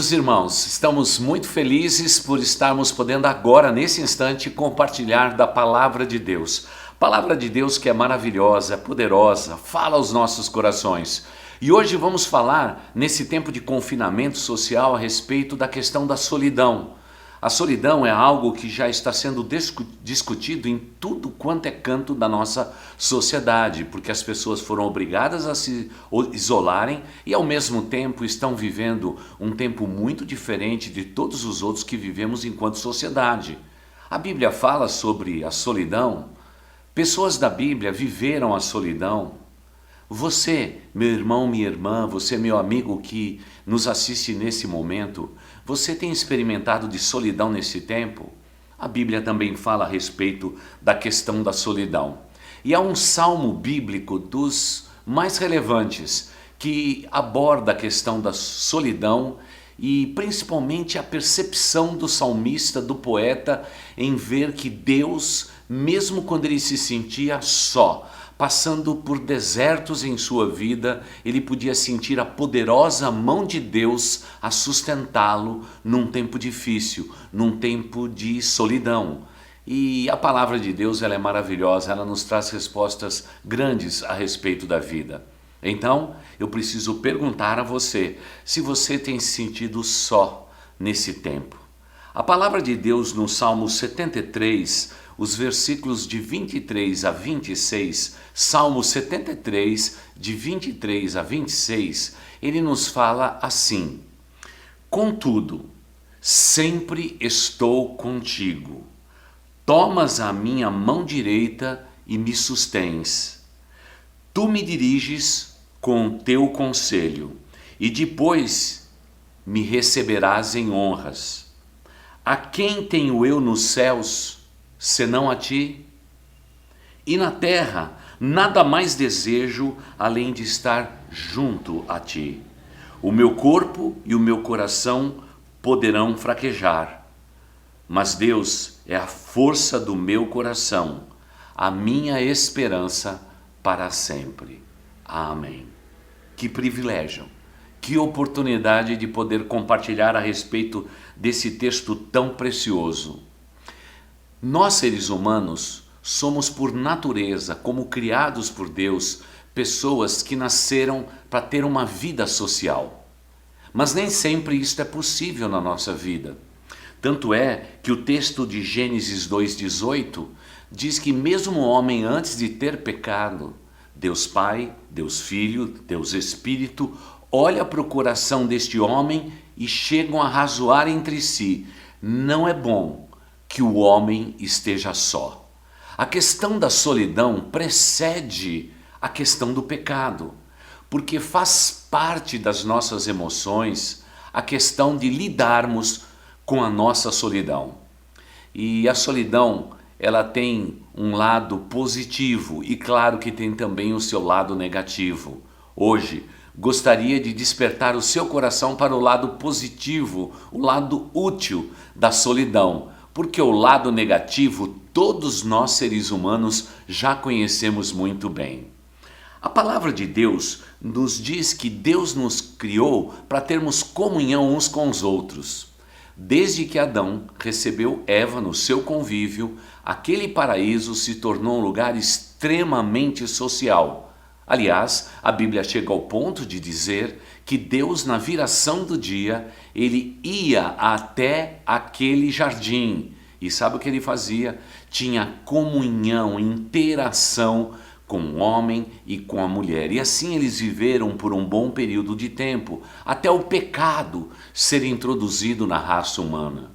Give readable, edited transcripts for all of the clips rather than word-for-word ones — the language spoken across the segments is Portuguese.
Queridos irmãos, estamos muito felizes por estarmos podendo agora, nesse instante, compartilhar da Palavra de Deus. Palavra de Deus que é maravilhosa, poderosa, fala aos nossos corações. E hoje vamos falar, nesse tempo de confinamento social, a respeito da questão da solidão. A solidão é algo que já está sendo discutido em tudo quanto é canto da nossa sociedade, porque as pessoas foram obrigadas a se isolarem e ao mesmo tempo estão vivendo um tempo muito diferente de todos os outros que vivemos enquanto sociedade. A Bíblia fala sobre a solidão. Pessoas da Bíblia viveram a solidão. Você, meu irmão, minha irmã, você, meu amigo que nos assiste nesse momento, você tem experimentado de solidão nesse tempo? A Bíblia também fala a respeito da questão da solidão. E há um salmo bíblico dos mais relevantes que aborda a questão da solidão e principalmente a percepção do salmista, do poeta, em ver que Deus, mesmo quando ele se sentia só, passando por desertos em sua vida, ele podia sentir a poderosa mão de Deus a sustentá-lo num tempo difícil, num tempo de solidão. E a palavra de Deus, ela é maravilhosa, ela nos traz respostas grandes a respeito da vida. Então, eu preciso perguntar a você se você tem se sentido só nesse tempo. A palavra de Deus no Salmo 73, os versículos de 23 a 26, Salmo 73, de 23 a 26, ele nos fala assim: Contudo, sempre estou contigo, tomas a minha mão direita e me sustens. Tu me diriges com teu conselho, e depois me receberás em honras. A quem tenho eu nos céus, senão a ti? E na terra, nada mais desejo além de estar junto a ti. O meu corpo e o meu coração poderão fraquejar, mas Deus é a força do meu coração, a minha esperança para sempre. Amém. Que privilégio, que oportunidade de poder compartilhar a respeito desse texto tão precioso. Nós, seres humanos, somos por natureza, como criados por Deus, pessoas que nasceram para ter uma vida social. Mas nem sempre isto é possível na nossa vida. Tanto é que o texto de Gênesis 2,18 diz que mesmo o homem antes de ter pecado, Deus Pai, Deus Filho, Deus Espírito, olha para o coração deste homem e chegam a razoar entre si: não é bom que o homem esteja só. A questão da solidão precede a questão do pecado, porque faz parte das nossas emoções a questão de lidarmos com a nossa solidão. E a solidão, ela tem um lado positivo e claro que tem também o seu lado negativo. Hoje, gostaria de despertar o seu coração para o lado positivo, o lado útil da solidão, porque o lado negativo todos nós seres humanos já conhecemos muito bem. A palavra de Deus nos diz que Deus nos criou para termos comunhão uns com os outros. Desde que Adão recebeu Eva no seu convívio, aquele paraíso se tornou um lugar extremamente social. Aliás, a Bíblia chega ao ponto de dizer que Deus, na viração do dia, ele ia até aquele jardim. E sabe o que ele fazia? Tinha comunhão, interação com o homem e com a mulher. E assim eles viveram por um bom período de tempo, até o pecado ser introduzido na raça humana.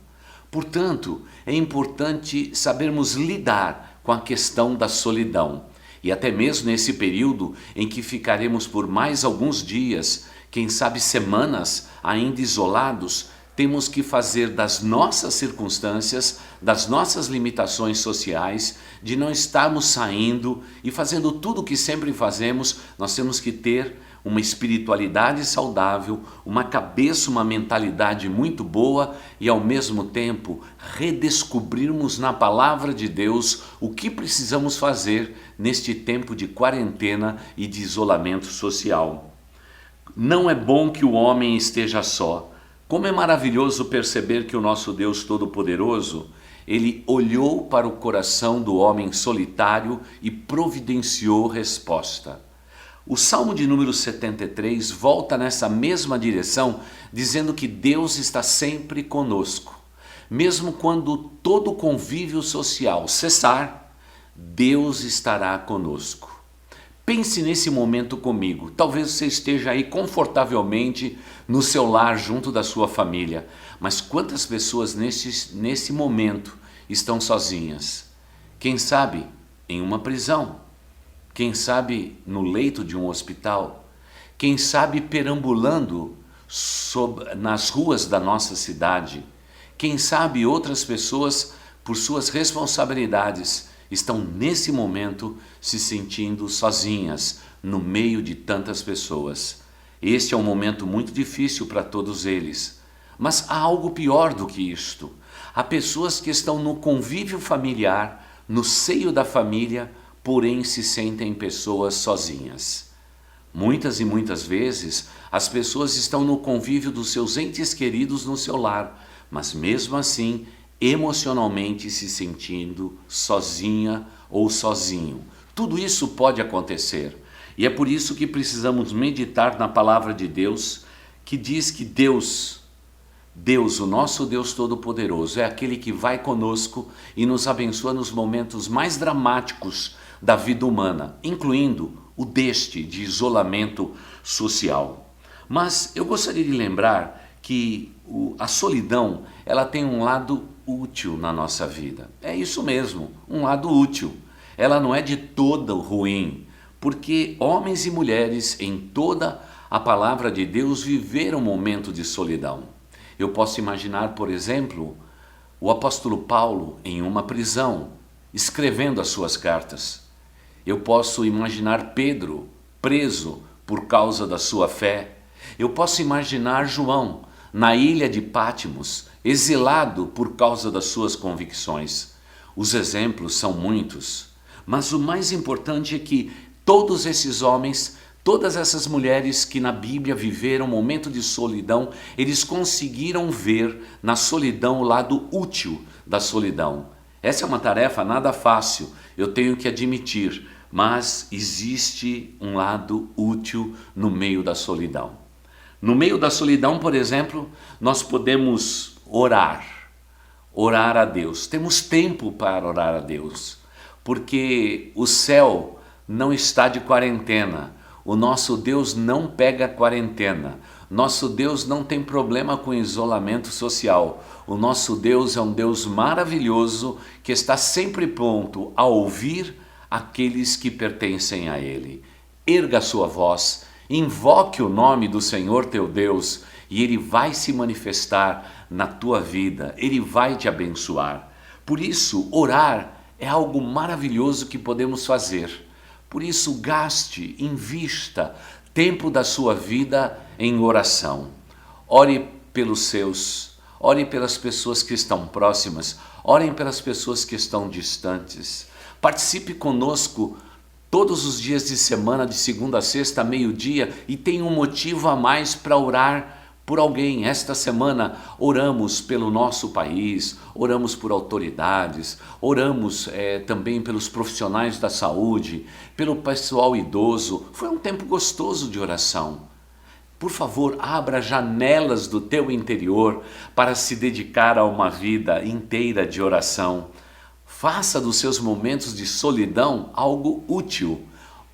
Portanto, é importante sabermos lidar com a questão da solidão. E até mesmo nesse período em que ficaremos por mais alguns dias, quem sabe semanas, ainda isolados, temos que fazer das nossas circunstâncias, das nossas limitações sociais, de não estarmos saindo e fazendo tudo o que sempre fazemos. Nós temos que ter uma espiritualidade saudável, uma cabeça, uma mentalidade muito boa e ao mesmo tempo redescobrirmos na palavra de Deus o que precisamos fazer neste tempo de quarentena e de isolamento social. Não é bom que o homem esteja só. Como é maravilhoso perceber que o nosso Deus Todo-Poderoso, ele olhou para o coração do homem solitário e providenciou resposta. O Salmo de número 73 volta nessa mesma direção, dizendo que Deus está sempre conosco. Mesmo quando todo convívio social cessar, Deus estará conosco. Pense nesse momento comigo. Talvez você esteja aí confortavelmente no seu lar junto da sua família, mas quantas pessoas nesse momento estão sozinhas? Quem sabe em uma prisão? Quem sabe no leito de um hospital? Quem sabe perambulando nas ruas da nossa cidade? Quem sabe outras pessoas, por suas responsabilidades, estão nesse momento se sentindo sozinhas no meio de tantas pessoas. Este é um momento muito difícil para todos eles. Mas há algo pior do que isto. Há pessoas que estão no convívio familiar, no seio da família, porém se sentem pessoas sozinhas. Muitas e muitas vezes, as pessoas estão no convívio dos seus entes queridos no seu lar, mas mesmo assim, emocionalmente se sentindo sozinha ou sozinho. Tudo isso pode acontecer. E é por isso que precisamos meditar na palavra de Deus, que diz que Deus, o nosso Deus Todo-Poderoso, é aquele que vai conosco e nos abençoa nos momentos mais dramáticos da vida humana, incluindo o de isolamento social. Mas eu gostaria de lembrar que a solidão, ela tem um lado útil na nossa vida. É isso mesmo, um lado útil. Ela não é de todo ruim, porque homens e mulheres em toda a palavra de Deus viveram um momento de solidão. Eu posso imaginar, por exemplo, o apóstolo Paulo em uma prisão, escrevendo as suas cartas. Eu posso imaginar Pedro preso por causa da sua fé. Eu posso imaginar João na ilha de Patmos, exilado por causa das suas convicções. Os exemplos são muitos, mas o mais importante é que todos esses homens, todas essas mulheres que na Bíblia viveram um momento de solidão, eles conseguiram ver na solidão o lado útil da solidão. Essa é uma tarefa nada fácil, eu tenho que admitir, mas existe um lado útil no meio da solidão. No meio da solidão, por exemplo, nós podemos orar a Deus. Temos tempo para orar a Deus, porque o céu não está de quarentena. O nosso Deus não pega quarentena. Nosso Deus não tem problema com isolamento social. O nosso Deus é um Deus maravilhoso que está sempre pronto a ouvir aqueles que pertencem a Ele. Erga a sua voz, invoque o nome do Senhor teu Deus e Ele vai se manifestar na tua vida, Ele vai te abençoar. Por isso, orar é algo maravilhoso que podemos fazer. Por isso, gaste, invista tempo da sua vida em oração. Ore pelos seus, ore pelas pessoas que estão próximas, orem pelas pessoas que estão distantes. Participe conosco todos os dias de semana, de segunda a sexta, meio-dia, e tenha um motivo a mais para orar por alguém. Esta semana oramos pelo nosso país, oramos por autoridades, oramos também pelos profissionais da saúde, pelo pessoal idoso. Foi um tempo gostoso de oração. Por favor, abra janelas do teu interior para se dedicar a uma vida inteira de oração. Faça dos seus momentos de solidão algo útil.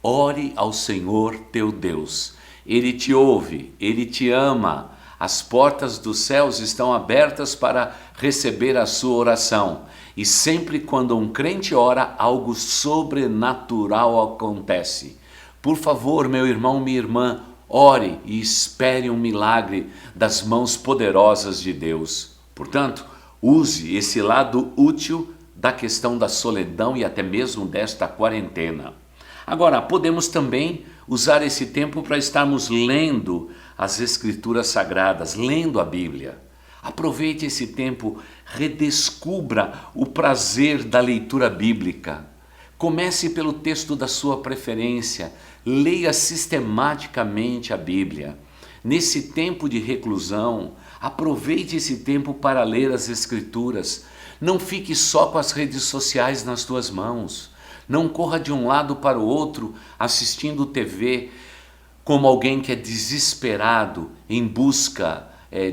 Ore ao Senhor teu Deus. Ele te ouve, Ele te ama. As portas dos céus estão abertas para receber a sua oração. E sempre quando um crente ora, algo sobrenatural acontece. Por favor, meu irmão, minha irmã, ore e espere um milagre das mãos poderosas de Deus. Portanto, use esse lado útil da questão da solidão e até mesmo desta quarentena. Agora, podemos também usar esse tempo para estarmos lendo as Escrituras Sagradas, lendo a Bíblia. Aproveite esse tempo, redescubra o prazer da leitura bíblica. Comece pelo texto da sua preferência, leia sistematicamente a Bíblia. Nesse tempo de reclusão, Aproveite esse tempo para ler as Escrituras. Não fique só com as redes sociais nas tuas mãos. Não corra de um lado para o outro assistindo TV como alguém que é desesperado em busca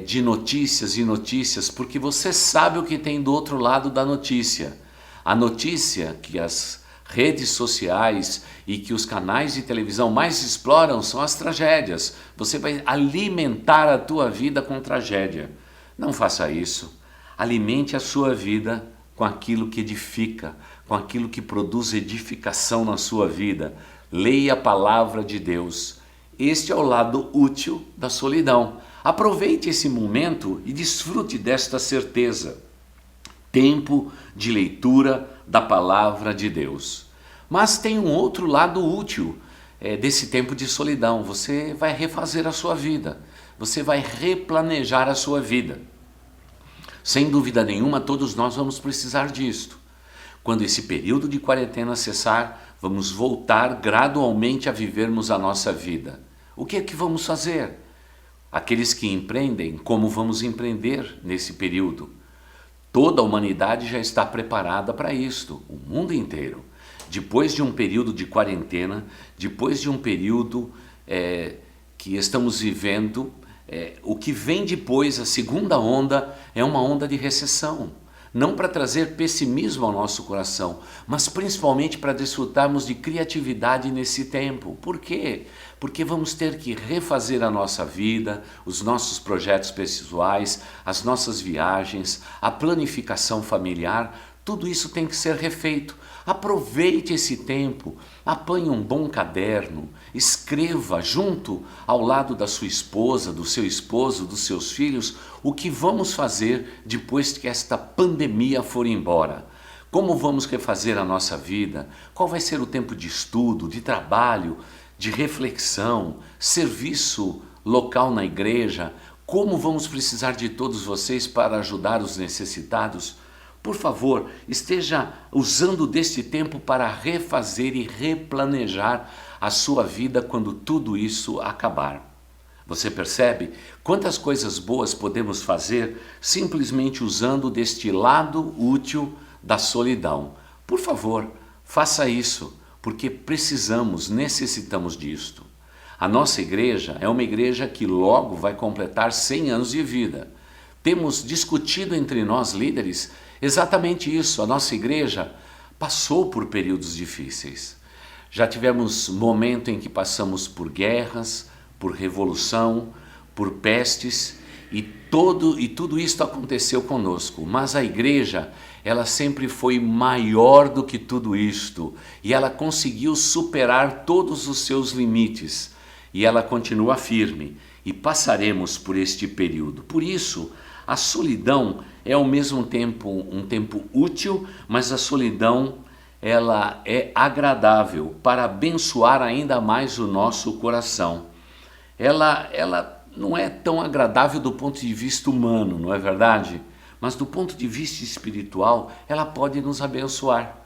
de notícias e notícias, porque você sabe o que tem do outro lado da notícia. A notícia que as redes sociais e que os canais de televisão mais exploram são as tragédias. Você vai alimentar a tua vida com tragédia. Não faça isso. Alimente a sua vida com aquilo que edifica, com aquilo que produz edificação na sua vida. Leia a palavra de Deus. Este é o lado útil da solidão. Aproveite esse momento e desfrute desta certeza. Tempo de leitura da palavra de Deus. Mas tem um outro lado útil desse tempo de solidão. Você vai refazer a sua vida. Você vai replanejar a sua vida. Sem dúvida nenhuma, todos nós vamos precisar disto. Quando esse período de quarentena cessar, vamos voltar gradualmente a vivermos a nossa vida. O que é que vamos fazer? Aqueles que empreendem, como vamos empreender nesse período? Toda a humanidade já está preparada para isto, o mundo inteiro. Depois de um período de quarentena, depois de um período que estamos vivendo, o que vem depois, a segunda onda, é uma onda de recessão. Não para trazer pessimismo ao nosso coração, mas principalmente para desfrutarmos de criatividade nesse tempo. Por quê? Porque vamos ter que refazer a nossa vida, os nossos projetos pessoais, as nossas viagens, a planificação familiar, tudo isso tem que ser refeito. Aproveite esse tempo, apanhe um bom caderno, escreva junto ao lado da sua esposa, do seu esposo, dos seus filhos, o que vamos fazer depois que esta pandemia for embora. Como vamos refazer a nossa vida? Qual vai ser o tempo de estudo, de trabalho, de reflexão, serviço local na igreja? Como vamos precisar de todos vocês para ajudar os necessitados? Por favor, esteja usando deste tempo para refazer e replanejar a sua vida quando tudo isso acabar. Você percebe quantas coisas boas podemos fazer simplesmente usando deste lado útil da solidão? Por favor, faça isso, porque necessitamos disto. A nossa igreja é uma igreja que logo vai completar 100 anos de vida. Temos discutido entre nós líderes exatamente isso. A nossa igreja passou por períodos difíceis. Já tivemos momento em que passamos por guerras, por revolução, por pestes e tudo isso aconteceu conosco. Mas a igreja, ela sempre foi maior do que tudo isto e ela conseguiu superar todos os seus limites e ela continua firme e passaremos por este período. Por isso, a solidão é ao mesmo tempo um tempo útil, mas a solidão ela é agradável para abençoar ainda mais o nosso coração. Ela não é tão agradável do ponto de vista humano, não é verdade? Mas do ponto de vista espiritual, ela pode nos abençoar.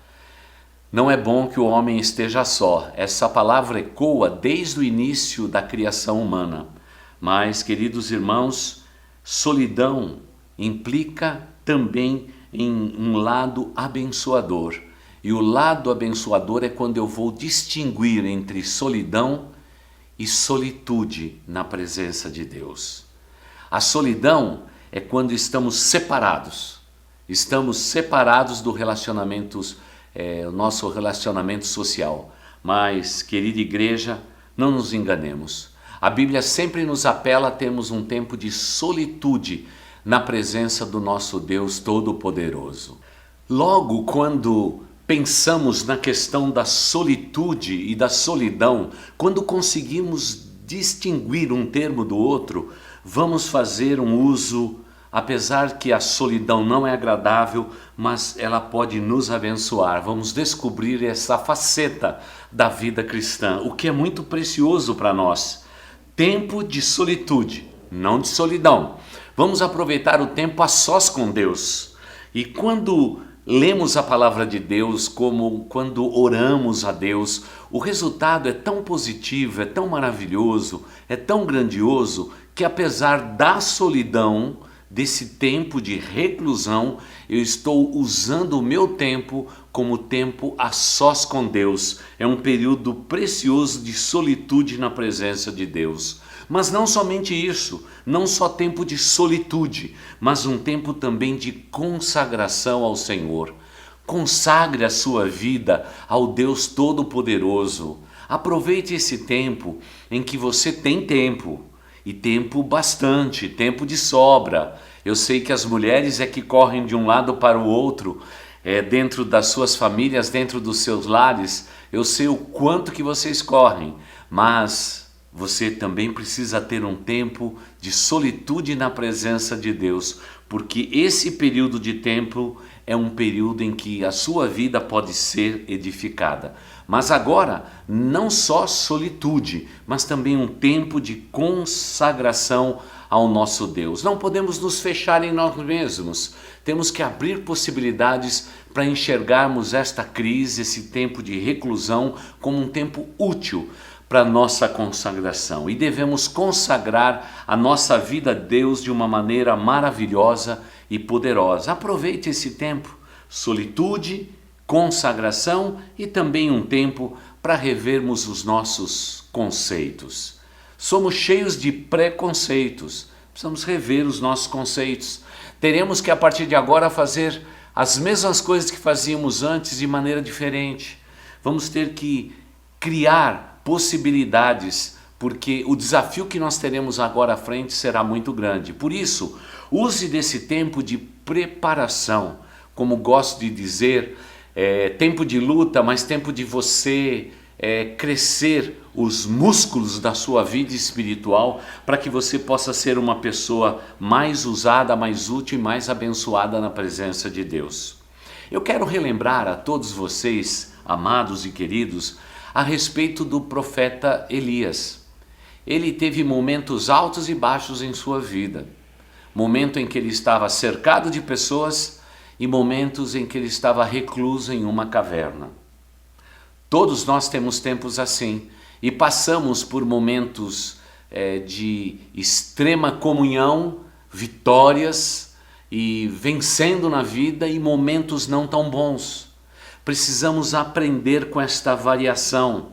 Não é bom que o homem esteja só. Essa palavra ecoa desde o início da criação humana. Mas, queridos irmãos, solidão implica também em um lado abençoador. E o lado abençoador é quando eu vou distinguir entre solidão e solitude na presença de Deus. A solidão é quando estamos separados do nosso relacionamento social. Mas, querida igreja, não nos enganemos. A Bíblia sempre nos apela a termos um tempo de solitude na presença do nosso Deus Todo-Poderoso. Logo, quando pensamos na questão da solitude e da solidão, quando conseguimos distinguir um termo do outro, vamos fazer um uso, apesar que a solidão não é agradável, mas ela pode nos abençoar. Vamos descobrir essa faceta da vida cristã, o que é muito precioso para nós. Tempo de solitude, não de solidão. Vamos aproveitar o tempo a sós com Deus. E quando lemos a palavra de Deus, como quando oramos a Deus, o resultado é tão positivo, é tão maravilhoso, é tão grandioso, que apesar da solidão, desse tempo de reclusão, eu estou usando o meu tempo como tempo a sós com Deus. É um período precioso de solitude na presença de Deus. Mas não somente isso, não só tempo de solitude, mas um tempo também de consagração ao Senhor. Consagre a sua vida ao Deus Todo-Poderoso. Aproveite esse tempo em que você tem tempo, e tempo bastante, tempo de sobra. Eu sei que as mulheres é que correm de um lado para o outro, dentro das suas famílias, dentro dos seus lares. Eu sei o quanto que vocês correm, mas você também precisa ter um tempo de solitude na presença de Deus, porque esse período de tempo é um período em que a sua vida pode ser edificada. Mas agora, não só solitude, mas também um tempo de consagração ao nosso Deus. Não podemos nos fechar em nós mesmos. Temos que abrir possibilidades para enxergarmos esta crise, esse tempo de reclusão, como um tempo útil para a nossa consagração. E devemos consagrar a nossa vida a Deus de uma maneira maravilhosa e poderosa. Aproveite esse tempo, solitude, consagração e também um tempo para revermos os nossos conceitos. Somos cheios de preconceitos, precisamos rever os nossos conceitos. Teremos que a partir de agora fazer as mesmas coisas que fazíamos antes de maneira diferente. Vamos ter que criar possibilidades, porque o desafio que nós teremos agora à frente será muito grande. Por isso, use desse tempo de preparação, como gosto de dizer, tempo de luta, mas tempo de você crescer os músculos da sua vida espiritual, para que você possa ser uma pessoa mais usada, mais útil e mais abençoada na presença de Deus. Eu quero relembrar a todos vocês, amados e queridos, a respeito do profeta Elias. Ele teve momentos altos e baixos em sua vida. Momento em que ele estava cercado de pessoas e momentos em que ele estava recluso em uma caverna. Todos nós temos tempos assim e passamos por momentos de extrema comunhão, vitórias e vencendo na vida, e momentos não tão bons. Precisamos aprender com esta variação.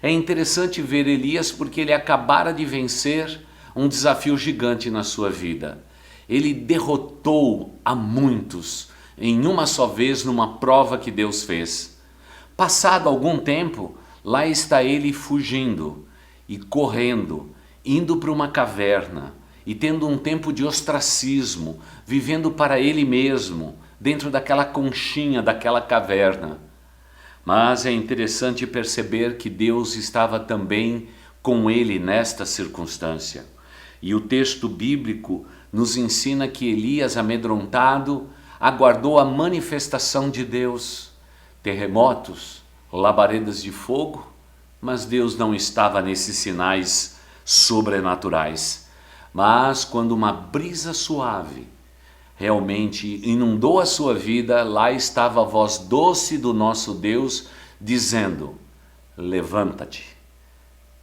É interessante ver Elias porque ele acabara de vencer um desafio gigante na sua vida. Ele derrotou a muitos em uma só vez numa prova que Deus fez. Passado algum tempo, lá está ele fugindo e correndo, indo para uma caverna e tendo um tempo de ostracismo, vivendo para ele mesmo, dentro daquela conchinha, daquela caverna. Mas é interessante perceber que Deus estava também com ele nesta circunstância. E o texto bíblico nos ensina que Elias, amedrontado, aguardou a manifestação de Deus. Terremotos, labaredas de fogo, mas Deus não estava nesses sinais sobrenaturais. Mas quando uma brisa suave realmente inundou a sua vida, lá estava a voz doce do nosso Deus dizendo: levanta-te,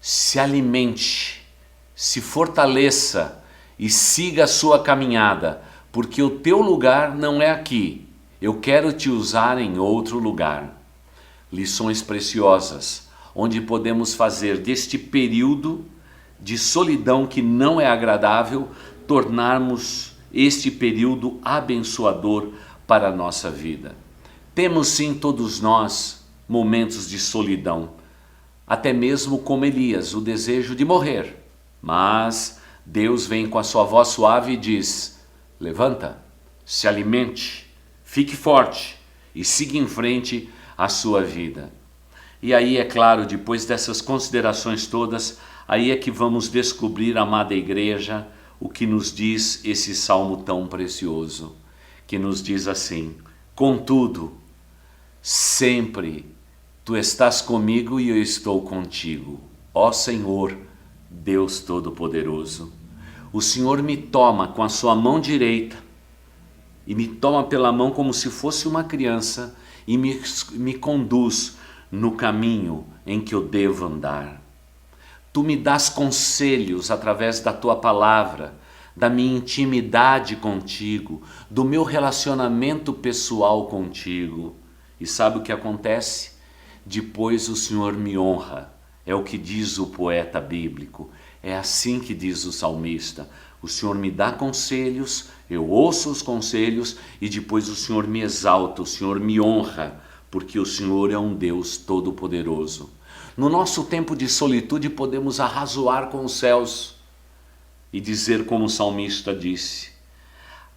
se alimente, se fortaleça e siga a sua caminhada, porque o teu lugar não é aqui, eu quero te usar em outro lugar. Lições preciosas, onde podemos fazer deste período de solidão que não é agradável, tornarmos este período abençoador para a nossa vida. Temos sim todos nós momentos de solidão, até mesmo como Elias, o desejo de morrer. Mas Deus vem com a sua voz suave e diz: levanta, se alimente, fique forte e siga em frente a sua vida. E aí, é claro, depois dessas considerações todas, aí é que vamos descobrir, amada igreja, o que nos diz esse salmo tão precioso, que nos diz assim: contudo, sempre tu estás comigo e eu estou contigo, ó Senhor, Deus Todo-Poderoso. O Senhor me toma com a sua mão direita e me toma pela mão como se fosse uma criança e me conduz no caminho em que eu devo andar. Tu me dás conselhos através da tua palavra, da minha intimidade contigo, do meu relacionamento pessoal contigo. E sabe o que acontece? Depois o Senhor me honra. É o que diz o poeta bíblico. É assim que diz o salmista. O Senhor me dá conselhos, eu ouço os conselhos e depois o Senhor me exalta, o Senhor me honra, porque o Senhor é um Deus todo-poderoso. No nosso tempo de solitude podemos arrazoar com os céus e dizer como o salmista disse: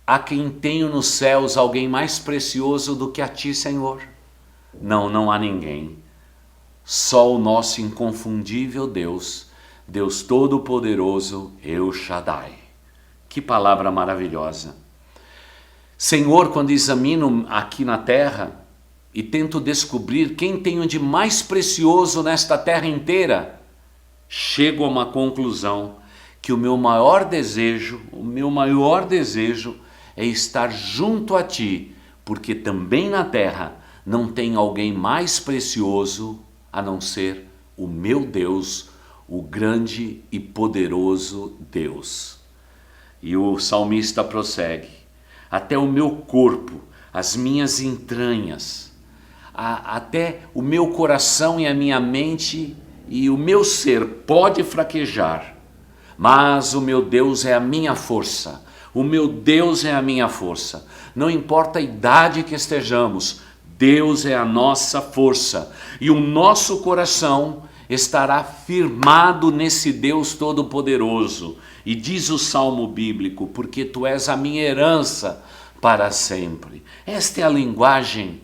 há quem tenha nos céus alguém mais precioso do que a ti, Senhor? Não, não há ninguém. Só o nosso inconfundível Deus, Deus Todo-Poderoso, El Shaddai. Que palavra maravilhosa. Senhor, quando examino aqui na terra e tento descobrir quem tenho de mais precioso nesta terra inteira, chego a uma conclusão que o meu maior desejo é estar junto a ti, porque também na terra não tem alguém mais precioso a não ser o meu Deus, o grande e poderoso Deus. E o salmista prossegue: até o meu corpo, as minhas entranhas, até o meu coração e a minha mente e o meu ser pode fraquejar, mas o meu Deus é a minha força, o meu Deus é a minha força. Não importa a idade que estejamos, Deus é a nossa força e o nosso coração estará firmado nesse Deus Todo-Poderoso. E diz o salmo bíblico: porque tu és a minha herança para sempre. Esta é a linguagem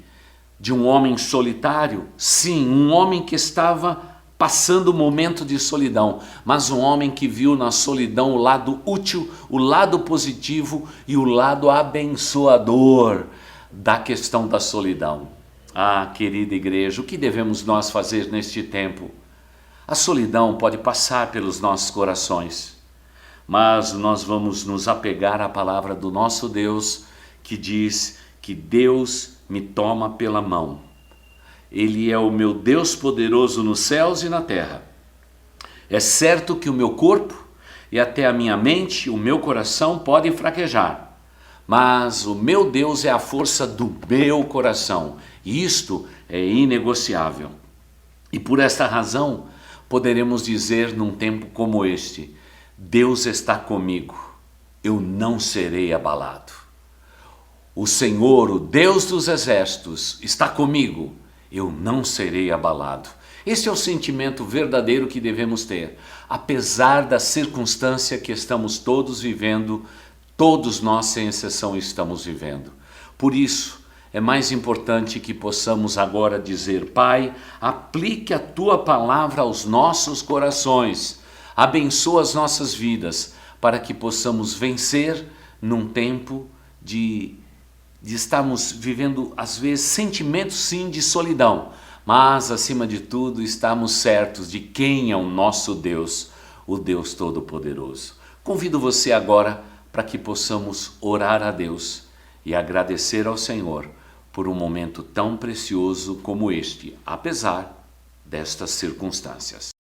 de um homem solitário? Sim, um homem que estava passando um momento de solidão, mas um homem que viu na solidão o lado útil, o lado positivo e o lado abençoador da questão da solidão. Ah, querida igreja, o que devemos nós fazer neste tempo? A solidão pode passar pelos nossos corações, mas nós vamos nos apegar à palavra do nosso Deus, que diz que Deus me toma pela mão. Ele é o meu Deus poderoso nos céus e na terra. É certo que o meu corpo e até a minha mente, o meu coração podem fraquejar, mas o meu Deus é a força do meu coração, e isto é inegociável. E por esta razão, poderemos dizer num tempo como este: Deus está comigo, eu não serei abalado. O Senhor, o Deus dos exércitos, está comigo, eu não serei abalado. Esse é o sentimento verdadeiro que devemos ter, apesar da circunstância que estamos todos vivendo, todos nós sem exceção estamos vivendo. Por isso, é mais importante que possamos agora dizer: Pai, aplique a Tua palavra aos nossos corações, abençoa as nossas vidas, para que possamos vencer num tempo de estarmos vivendo, às vezes, sentimentos sim de solidão, mas, acima de tudo, estamos certos de quem é o nosso Deus, o Deus Todo-Poderoso. Convido você agora para que possamos orar a Deus e agradecer ao Senhor por um momento tão precioso como este, apesar destas circunstâncias.